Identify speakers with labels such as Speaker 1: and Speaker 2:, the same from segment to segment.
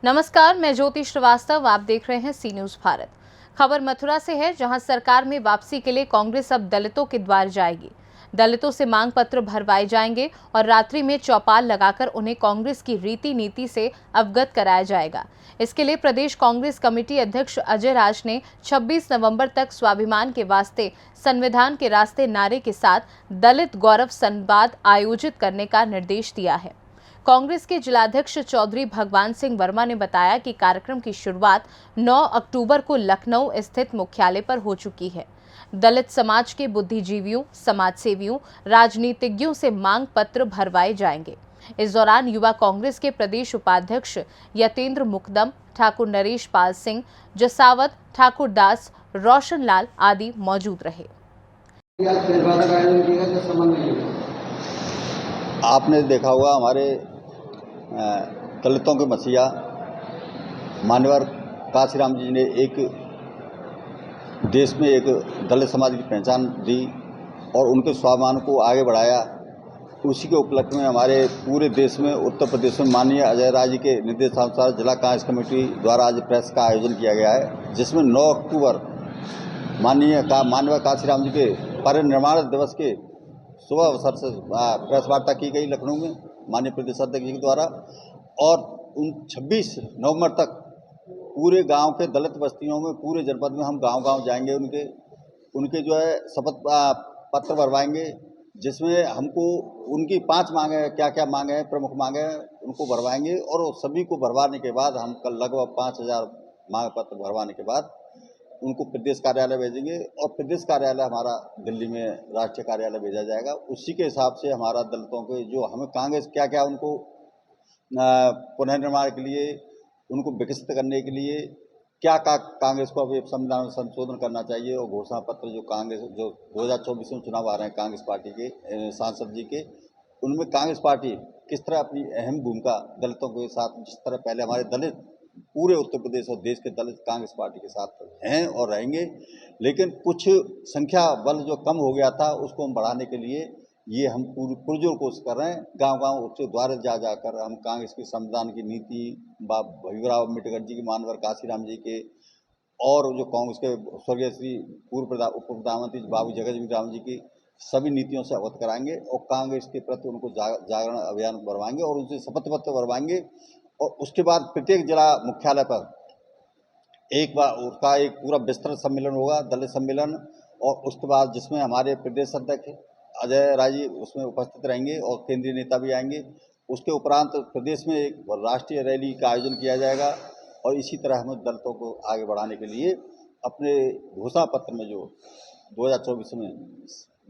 Speaker 1: नमस्कार, मैं ज्योति श्रीवास्तव। आप देख रहे हैं सी न्यूज भारत। खबर मथुरा से है, जहां सरकार में वापसी के लिए कांग्रेस अब दलितों के द्वार जाएगी। दलितों से मांग पत्र भरवाए जाएंगे और रात्रि में चौपाल लगाकर उन्हें कांग्रेस की रीति नीति से अवगत कराया जाएगा। इसके लिए प्रदेश कांग्रेस कमेटी अध्यक्ष अजय राज ने 26 नवंबर तक स्वाभिमान के वास्ते संविधान के रास्ते नारे के साथ दलित गौरव संवाद आयोजित करने का निर्देश दिया है। कांग्रेस के जिलाध्यक्ष चौधरी भगवान सिंह वर्मा ने बताया कि कार्यक्रम की शुरुआत 9 अक्टूबर को लखनऊ स्थित मुख्यालय पर हो चुकी है। दलित समाज के बुद्धिजीवियों, समाजसेवियों, राजनीतिज्ञों से मांग पत्र भरवाए जाएंगे। इस दौरान युवा कांग्रेस के प्रदेश उपाध्यक्ष यतेंद्र मुकदम, ठाकुर नरेश पाल सिंह, जसावत, ठाकुर दास, रोशन लाल आदि मौजूद रहे।
Speaker 2: आपने देखा होगा हमारे दलितों के मसीहा मान्यवर काशीराम जी ने एक देश में एक दलित समाज की पहचान दी और उनके स्वाभिमान को आगे बढ़ाया। उसी के उपलक्ष्य में हमारे पूरे देश में, उत्तर प्रदेश में माननीय अजय राज जी के निर्देशानुसार जिला कांग्रेस कमेटी द्वारा आज प्रेस का आयोजन किया गया है, जिसमें 9 अक्टूबर माननीय काशीराम जी के परिनिर्वाण दिवस के सुबह अवसर से प्रेस वार्ता की गई लखनऊ में माननीय प्रदेश अध्यक्ष जी के द्वारा। और 26 नवंबर तक पूरे गांव के दलित बस्तियों में, पूरे जनपद में हम गांव-गांव जाएंगे, उनके जो है शपथ पत्र भरवाएंगे, जिसमें हमको उनकी 5 मांगे, क्या-क्या मांगे हैं, प्रमुख मांगे हैं, उनको भरवाएंगे। और सभी को भरवाने के बाद हम कल लगभग 5000 मांग पत्र भरवाने के बाद उनको प्रदेश कार्यालय भेजेंगे और प्रदेश कार्यालय हमारा दिल्ली में राष्ट्रीय कार्यालय भेजा जाएगा। उसी के हिसाब से हमारा दलितों के जो हमें कांग्रेस क्या-क्या उनको पुनर्निर्माण के लिए, उनको विकसित करने के लिए क्या कांग्रेस को अभी संविधान में संशोधन करना चाहिए और घोषणा पत्र जो कांग्रेस जो 2024 में चुनाव आ रहे हैं कांग्रेस पार्टी के सांसद जी के, उनमें कांग्रेस पार्टी किस तरह अपनी अहम भूमिका दलितों के साथ, जिस तरह पहले हमारे दलित पूरे उत्तर प्रदेश और देश के दलित कांग्रेस पार्टी के साथ हैं और रहेंगे, लेकिन कुछ संख्या बल जो कम हो गया था उसको हम बढ़ाने के लिए ये हम पुरजोर कोशिश कर रहे हैं। गांव-गांव उसके द्वार जाकर हम कांग्रेस की संविधान की नीति, भीमराव अम्बेडकर जी की, मानवर काशीराम जी के और जो कांग्रेस के स्वर्गीय श्री पूर्व उप प्रधानमंत्री बाबू जगजीवन राम जी की सभी नीतियों से अवगत कराएंगे और कांग्रेस के प्रति उनको जागरण अभियान भरवाएंगे और उनसे शपथ पत्र भरवाएंगे। और उसके बाद प्रत्येक जिला मुख्यालय पर एक बार उसका एक पूरा विस्तृत सम्मेलन होगा, दलित सम्मेलन, और उसके बाद जिसमें हमारे प्रदेश अध्यक्ष अजय राय जी उसमें उपस्थित रहेंगे और केंद्रीय नेता भी आएंगे। उसके उपरांत प्रदेश में एक राष्ट्रीय रैली का आयोजन किया जाएगा और इसी तरह हमें दलितों को आगे बढ़ाने के लिए अपने घोषणा पत्र में जो 2024 में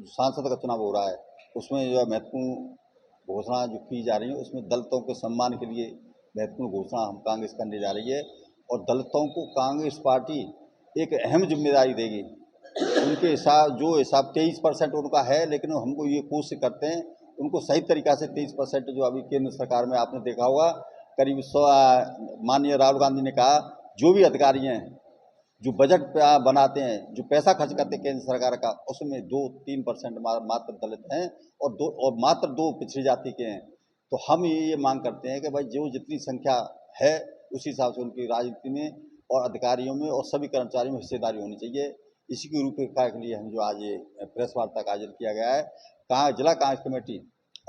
Speaker 2: सांसद का चुनाव हो रहा है उसमें जो महत्वपूर्ण घोषणा जो की जा रही है, उसमें दलितों के सम्मान के लिए महत्वपूर्ण घोषणा हम कांग्रेस करने जा रही है और दलितों को कांग्रेस पार्टी एक अहम जिम्मेदारी देगी। उनके हिसाब 23% उनका है, लेकिन हमको ये कोशिश करते हैं उनको सही तरीक़ा से 23% जो अभी केंद्र सरकार में आपने देखा होगा करीब माननीय राहुल गांधी ने कहा जो भी अधिकारी हैं जो बजट बनाते हैं, जो पैसा खर्च करते हैं केंद्र सरकार का, उसमें 2-3% मात्र दलित हैं और मात्र 2 पिछड़ी जाति के हैं। तो हम ये मांग करते हैं कि भाई जो जितनी संख्या है उसी हिसाब से उनकी राजनीति में और अधिकारियों में और सभी कर्मचारियों में हिस्सेदारी होनी चाहिए। इसी की रूपरेखा के लिए हम जो आज ये प्रेस वार्ता का आयोजन किया गया है। जिला कांग्रेस कमेटी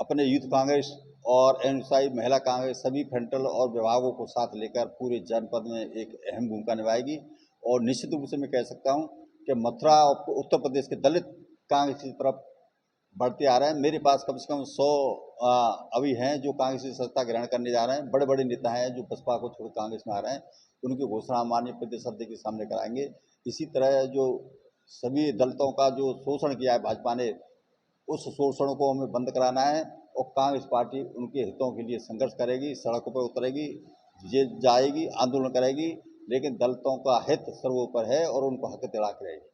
Speaker 2: अपने यूथ कांग्रेस और एनएसआई महिला कांग्रेस सभी फ्रंटल और विभागों को साथ लेकर पूरे जनपद में एक अहम भूमिका निभाएगी और निश्चित रूप से मैं कह सकता हूँ कि मथुरा और उत्तर प्रदेश के दलित कांग्रेस की तरफ बढ़ते आ रहे हैं। मेरे पास कम से कम 100 अभी हैं जो कांग्रेस की सत्ता ग्रहण करने जा रहे हैं। बड़े बड़े नेता हैं जो बसपा को छोड़ कांग्रेस में आ रहे हैं, उनकी घोषणा माननीय प्रदेश अध्यक्ष के सामने कराएंगे। इसी तरह जो सभी दलितों का जो शोषण किया है भाजपा ने, उस शोषण को हमें बंद कराना है और कांग्रेस पार्टी उनके हितों के लिए संघर्ष करेगी, सड़कों पर उतरेगी, जाएगी, आंदोलन करेगी, लेकिन दलितों का हित सर्वोपरि है और उनको हक दिला के रहेगी।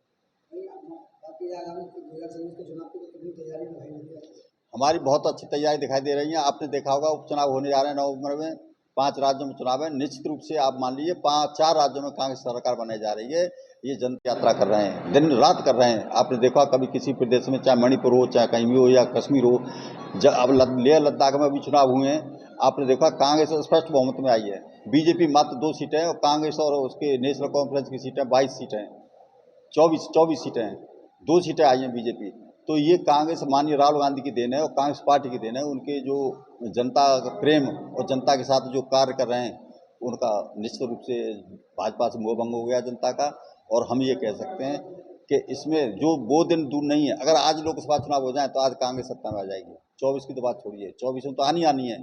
Speaker 2: हमारी बहुत अच्छी तैयारी दिखाई दे रही है। आपने देखा होगा उपचुनाव होने जा रहे हैं नवंबर में, 5 राज्यों में चुनाव है। निश्चित रूप से आप मान लीजिए 4 राज्यों में कांग्रेस सरकार बनाई जा रही है। ये जनता यात्रा कर रहे हैं, दिन रात कर रहे हैं। आपने देखा कभी किसी प्रदेश में, चाहे मणिपुर हो, चाहे कहीं भी हो या कश्मीर हो, अब लेह लद्दाख में भी चुनाव हुए हैं आपने देखा कांग्रेस स्पष्ट बहुमत में आई है, बीजेपी मात्र 2 सीटें हैं और कांग्रेस और उसके नेशनल कॉन्फ्रेंस की सीटें 22 सीटें हैं, 24 सीटें हैं, 2 सीटें आई हैं बीजेपी। तो ये कांग्रेस माननीय राहुल गांधी की देन है और कांग्रेस पार्टी की देन है। उनके जो जनता का प्रेम और जनता के साथ जो कार्य कर रहे हैं, उनका निश्चित रूप से भाजपा से मोह भंग हो गया जनता का। और हम ये कह सकते हैं कि इसमें जो वो दिन दूर नहीं है। अगर आज लोकसभा चुनाव हो जाए तो आज कांग्रेस सत्ता में आ जाएगी। 24 की तो बात छोड़िए, 24 में तो आनी है।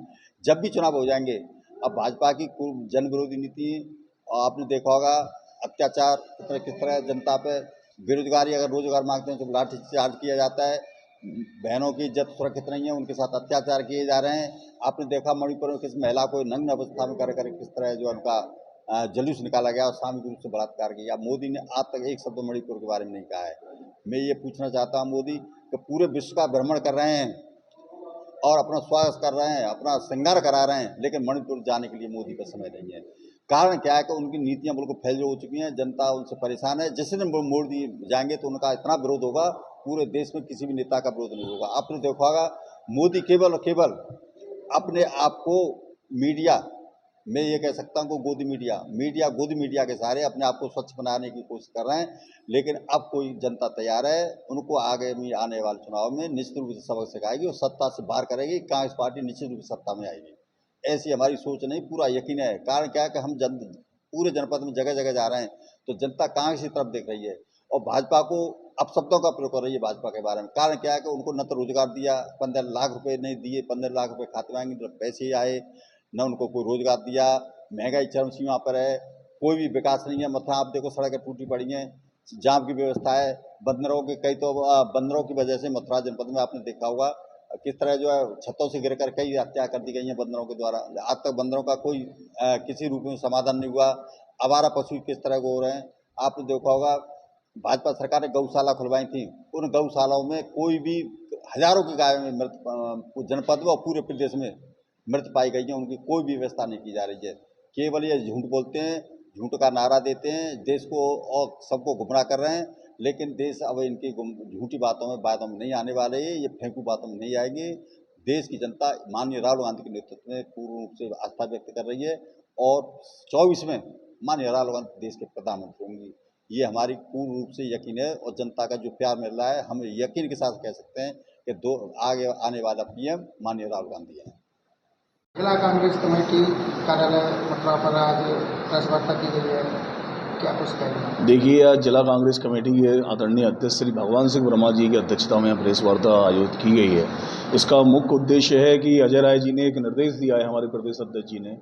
Speaker 2: जब भी चुनाव हो जाएंगे, अब भाजपा की जन विरोधी नीति, आपने देखा होगा अत्याचार किस तरह जनता पे, बेरोजगारी, अगर रोजगार मांगते हैं तो लाठी चार्ज किया जाता है, बहनों की इज्जत सुरक्षित नहीं है, उनके साथ अत्याचार किए जा रहे हैं। आपने देखा मणिपुर में किस महिला को नग्न अवस्था में कर किस तरह जो उनका जुलूस निकाला गया और सामूहिक रूप से बलात्कार किया। मोदी ने आज तक एक शब्द मणिपुर के बारे में नहीं कहा है। मैं ये पूछना चाहता हूँ मोदी कि पूरे विश्व का भ्रमण कर रहे हैं और अपना स्वागत कर रहे हैं, अपना श्रृंगार करा रहे हैं, लेकिन मणिपुर जाने के लिए मोदी का समय नहीं है। कारण क्या है कि उनकी नीतियां बिल्कुल फैल हो चुकी हैं, जनता उनसे परेशान है। जिस दिन मोदी जाएंगे तो उनका इतना विरोध होगा, पूरे देश में किसी भी नेता का विरोध नहीं होगा। आपने देखा होगा मोदी केवल और केवल अपने आप को मीडिया, मैं ये कह सकता हूँ कि गोदी मीडिया के सहारे अपने आप को स्वच्छ बनाने की कोशिश कर रहे हैं। लेकिन अब कोई जनता तैयार है, उनको आगे में आने वाले चुनाव में निश्चित रूप से सबक सिखाएगी और सत्ता से बाहर करेगी। कांग्रेस पार्टी निश्चित रूप से सत्ता में आएगी, ऐसी हमारी सोच नहीं, पूरा यकीन है। कारण क्या है कि हम पूरे जनपद में जगह जगह जा रहे हैं तो जनता कांग्रेस की तरफ देख रही है और भाजपा को अपशब्दों का प्रयोग कर रही है भाजपा के बारे में। कारण क्या है कि उनको न तो रोजगार दिया, 15 लाख रुपए नहीं दिए, 15 लाख रुपए खाते में आएंगे तो पैसे ही आए, न उनको कोई रोजगार दिया, महंगाई चरम सीमा पर है, कोई भी विकास नहीं है। मथुरा आप देखो सड़कें टूटी पड़ी हैं, जाम की व्यवस्था है, बंदरों की वजह से मथुरा जनपद में आपने देखा होगा किस तरह जो है छतों से गिरकर कई हत्या कर दी गई है बंदरों के द्वारा। आज तक बंदरों का कोई किसी रूप में समाधान नहीं हुआ। आवारा पशु किस तरह को हो रहे हैं, आपने देखा होगा भाजपा सरकार ने गौशाला खुलवाई थी, उन गौशालाओं में कोई भी हजारों की गायों में मृत जनपद में और पूरे प्रदेश में मृत पाई गई है, उनकी कोई भी व्यवस्था नहीं की जा रही है। केवल ये झूठ बोलते हैं, झूठ का नारा देते हैं, देश को और सबको गुमराह कर रहे हैं। लेकिन देश अब इनकी झूठी बातों में नहीं आने वाले हैं, ये फेंकू बातों में नहीं आएंगे। देश की जनता माननीय राहुल गांधी के नेतृत्व में पूर्ण रूप से आस्था व्यक्त कर रही है और 24 में माननीय राहुल गांधी देश के प्रधानमंत्री होंगी, ये हमारी पूर्ण रूप से यकीन है। और जनता का जो प्यार मिल रहा है, हम यकीन के साथ कह सकते हैं कि आगे आने वाला पीएम माननीय राहुल गांधी है।
Speaker 3: जिला कांग्रेस कमेटी कार्यालय मथुरा पर आज प्रेस वार्ता की गई है, क्या कुछ कहेंगे?
Speaker 4: देखिए, आज जिला कांग्रेस कमेटी के आदरणीय अध्यक्ष श्री भगवान सिंह वर्मा जी की अध्यक्षता में प्रेस वार्ता आयोजित की गई है। इसका मुख्य उद्देश्य है कि अजय राय जी ने एक निर्देश दिया है हमारे प्रदेश अध्यक्ष जी ने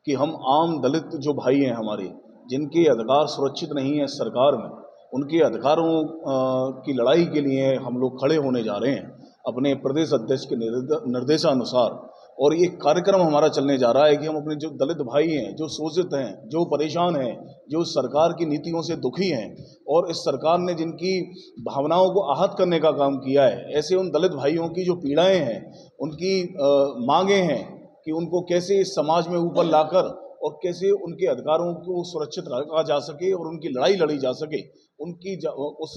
Speaker 4: कि हम आम दलित जो भाई हैं हमारे, जिनके अधिकार सुरक्षित नहीं है सरकार में, उनके अधिकारों की लड़ाई के लिए हम लोग खड़े होने जा रहे हैं अपने प्रदेश अध्यक्ष के निर्देशानुसार। और ये कार्यक्रम हमारा चलने जा रहा है कि हम अपने जो दलित भाई हैं, जो शोषित हैं, जो परेशान हैं, जो सरकार की नीतियों से दुखी हैं और इस सरकार ने जिनकी भावनाओं को आहत करने का काम किया है, ऐसे उन दलित भाइयों की जो पीड़ाएं हैं, उनकी मांगें हैं कि उनको कैसे इस समाज में ऊपर लाकर और कैसे उनके अधिकारों को सुरक्षित रखा जा सके और उनकी लड़ाई लड़ी जा सके, उनकी उस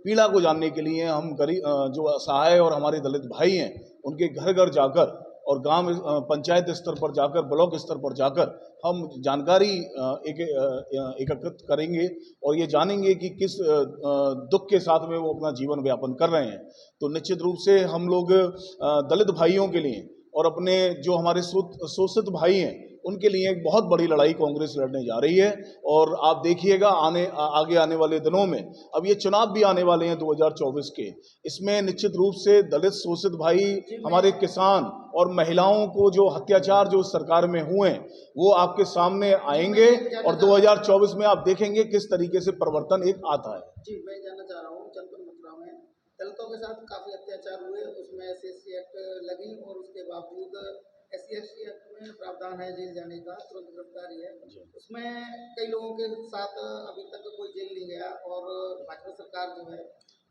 Speaker 4: पीड़ा को जानने के लिए हम गरीब जो असहाय और हमारे दलित भाई हैं, उनके घर घर जाकर और गांव पंचायत स्तर पर जाकर, ब्लॉक स्तर पर जाकर हम जानकारी एकत्रित करेंगे और ये जानेंगे कि किस दुख के साथ में वो अपना जीवन व्यापन कर रहे हैं। तो निश्चित रूप से हम लोग दलित भाइयों के लिए और अपने जो हमारे शोषित भाई हैं उनके लिए एक बहुत बड़ी लड़ाई कांग्रेस लड़ने जा रही है। और आप देखिएगा आगे आने वाले दिनों में, अब ये चुनाव भी आने वाले हैं 2024 के, इसमें निश्चित रूप से दलित शोषित भाई, हमारे किसान और महिलाओं को जो अत्याचार जो सरकार में हुए वो आपके सामने आएंगे और 2024 में आप देखेंगे किस तरीके से परिवर्तन एक आता है।
Speaker 3: जी, मैं जानना चाह रहा हूँ, जनपद मथुरा में दलितों के साथ काफी अत्याचार हुए, उसमें SC एक्ट लगी और उसके बावजूद SC एक्ट में प्रावधान है जेल जाने का, तुरंत गिरफ्तारी है। उसमें कई लोगों के साथ अभी तक कोई जेल नहीं गया और भाजपा सरकार जो है,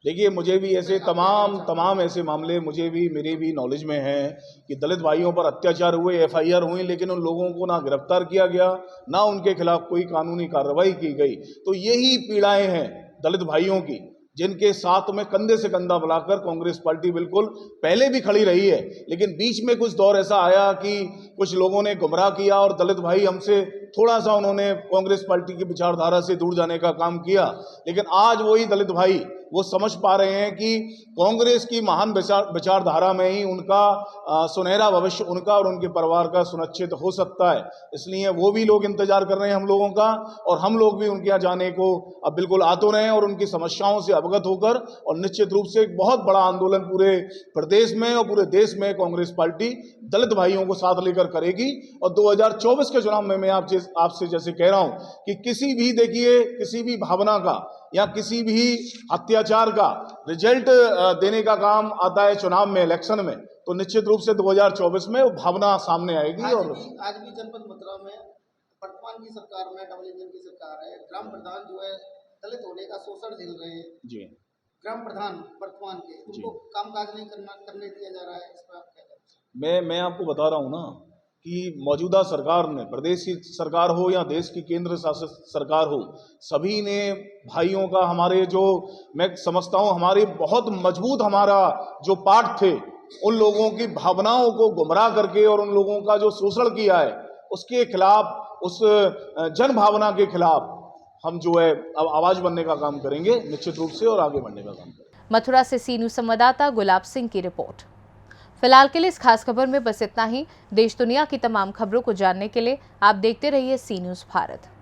Speaker 4: देखिए, मुझे भी ऐसे तमाम ऐसे मामले मेरे भी नॉलेज में हैं कि दलित भाइयों पर अत्याचार हुए, FIR हुई, लेकिन उन लोगों को ना गिरफ्तार किया गया, ना उनके खिलाफ कोई कानूनी कार्रवाई की गई। तो यही पीड़ाएं हैं दलित भाइयों की, जिनके साथ में कंधे से कंधा मिलाकर कांग्रेस पार्टी बिल्कुल पहले भी खड़ी रही है, लेकिन बीच में कुछ दौर ऐसा आया कि कुछ लोगों ने गुमराह किया और दलित भाई हमसे थोड़ा सा उन्होंने कांग्रेस पार्टी की विचारधारा से दूर जाने का काम किया। लेकिन आज वही दलित भाई वो समझ पा रहे हैं कि कांग्रेस की महान विचारधारा में ही उनका सुनहरा भविष्य उनका और उनके परिवार का सुनिश्चित हो सकता है। इसलिए वो भी लोग इंतजार कर रहे हैं हम लोगों का, और हम लोग भी उनके यहाँ जाने को अब बिल्कुल आ तो रहे हैं और उनकी समस्याओं से अवगत होकर, और निश्चित रूप से एक बहुत बड़ा आंदोलन पूरे प्रदेश में और पूरे देश में कांग्रेस पार्टी दलित भाइयों को साथ लेकर करेगी। और 2024 के चुनाव में मैं आपसे जैसे कह रहा हूं कि किसी भी भावना का या किसी भी अत्याचार का रिजल्ट देने का काम आता है चुनाव में, इलेक्शन में, तो निश्चित रूप से 2024 में वो भावना सामने आएगी।
Speaker 3: आज
Speaker 4: और
Speaker 3: भी जनपद मथुरा में वर्तमान की सरकार में डबल इंजन की सरकार है, ग्राम प्रधान जो है दलित होने का शोषण झेल रहे हैं
Speaker 4: जी,
Speaker 3: ग्राम प्रधान वर्तमान के, उनको कामकाज नहीं करने दिया जा रहा है, इस पर आप क्या कहते हैं?
Speaker 4: मैं आपको बता रहा हूं ना कि मौजूदा सरकार ने, प्रदेश की सरकार हो या देश की केंद्र शासित सरकार हो, सभी ने भाइयों का, हमारे जो मैं समझता हूं हमारे बहुत मजबूत हमारा जो पार्ट थे, उन लोगों की भावनाओं को गुमराह करके और उन लोगों का जो शोषण किया है उसके खिलाफ, उस जन भावना के खिलाफ हम जो है अब आवाज बनने का काम करेंगे निश्चित रूप से, और आगे बढ़ने का काम करेंगे।
Speaker 1: मथुरा से सी न्यूज़ संवाददाता गुलाब सिंह की रिपोर्ट। फिलहाल के लिए इस खास खबर में बस इतना ही। देश दुनिया की तमाम खबरों को जानने के लिए आप देखते रहिए सी न्यूज़ भारत।